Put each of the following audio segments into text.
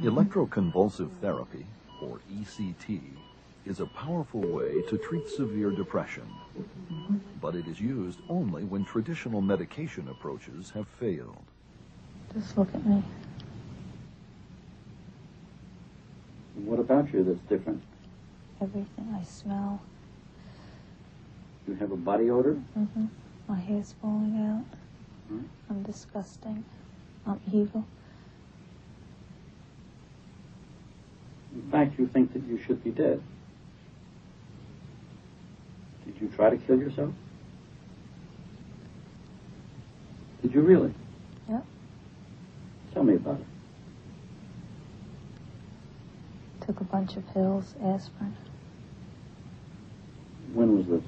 Electroconvulsive therapy, or ECT, is a powerful way to treat severe depression, but it is used only when traditional medication approaches have failed. Just look at me. What about you that's different? Everything. I smell. You have a body odor? Mm-hmm. My hair's falling out. Hmm? I'm disgusting. I'm evil. In fact, you think that you should be dead. Did you try to kill yourself? Did you really? Yep. Tell me about it. Took a bunch of pills, aspirin, When was this?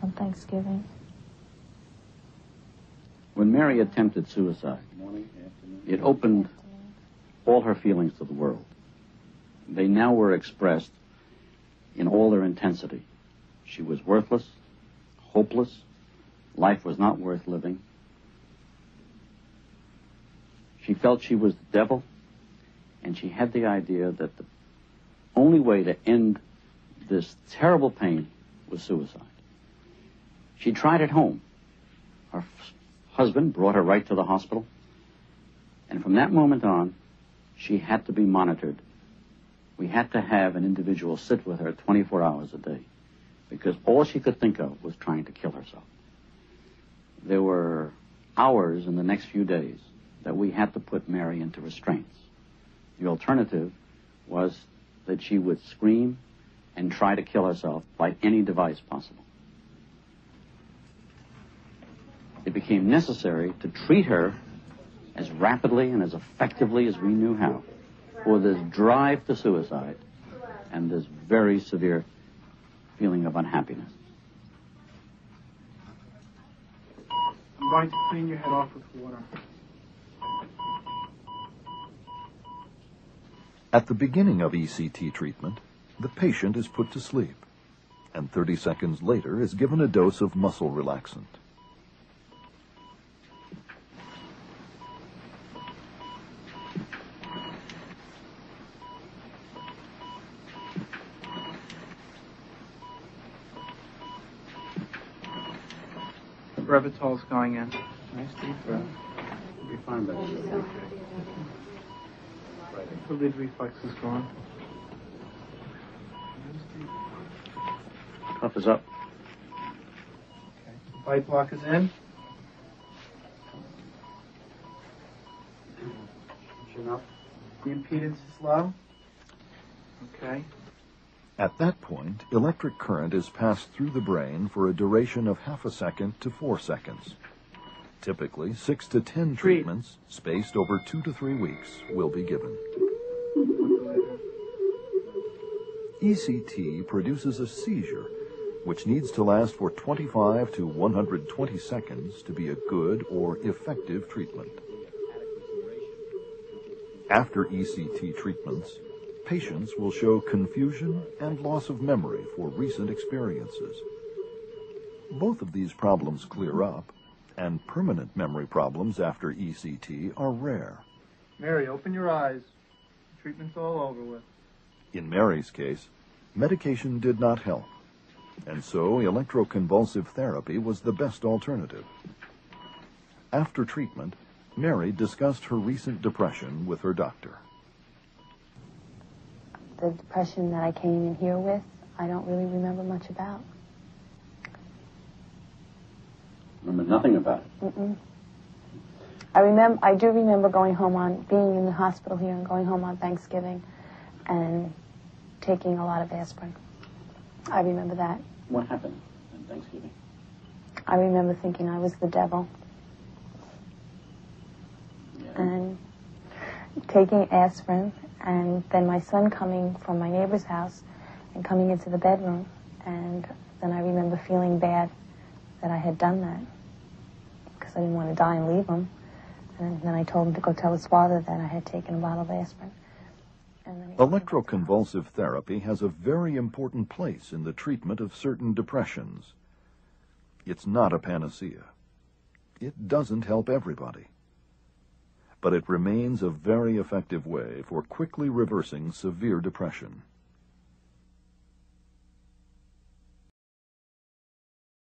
on Thanksgiving. When Mary attempted suicide, Morning, afternoon. it opened all her feelings to the world. They now were expressed in all their intensity. She was worthless, hopeless, life was not worth living. She felt she was the devil, and she had the idea that the only way to end this terrible pain was suicide. She tried at home. Her husband brought her right to the hospital, and from that moment on, she had to be monitored. We had to have an individual sit with her 24 hours a day, because all she could think of was trying to kill herself. There were hours in the next few days that we had to put Mary into restraints. The alternative was that she would scream and try to kill herself by any device possible. It became necessary to treat her as rapidly and as effectively as we knew how for this drive to suicide and this very severe feeling of unhappiness. I'm going to clean your head off with water. At the beginning of ECT treatment, the patient is put to sleep, and 30 seconds later is given a dose of muscle relaxant. Revitol's going in. Nice deep breath. You'll be fine by this. The lid reflex is gone. Cuff is up. Okay. Bite block is in. Chin up. The impedance is low. Okay. At that point, electric current is passed through the brain for a duration of half a second to 4 seconds. Typically, 6 to 10 treatments, spaced over 2 to 3 weeks, will be given. ECT produces a seizure, which needs to last for 25 to 120 seconds to be a good or effective treatment. After ECT treatments, patients will show confusion and loss of memory for recent experiences. Both of these problems clear up, and permanent memory problems after ECT are rare. Mary, open your eyes. Treatment's all over with. In Mary's case, medication did not help, and so electroconvulsive therapy was the best alternative. After treatment, Mary discussed her recent depression with her doctor. The depression that I came in here with, I don't really remember much about. Remember nothing about it. Mm-mm. I do remember being in the hospital here and going home on Thanksgiving and taking a lot of aspirin. I remember that. What happened on Thanksgiving? I remember thinking I was the devil. Yeah. And taking aspirin, and then my son coming from my neighbor's house and coming into the bedroom, and then I remember feeling bad that I had done that because I didn't want to die and leave him. And then I told him to go tell his father that I had taken a bottle of aspirin. Electroconvulsive therapy has a very important place in the treatment of certain depressions. It's not a panacea. It doesn't help everybody. but it remains a very effective way for quickly reversing severe depression.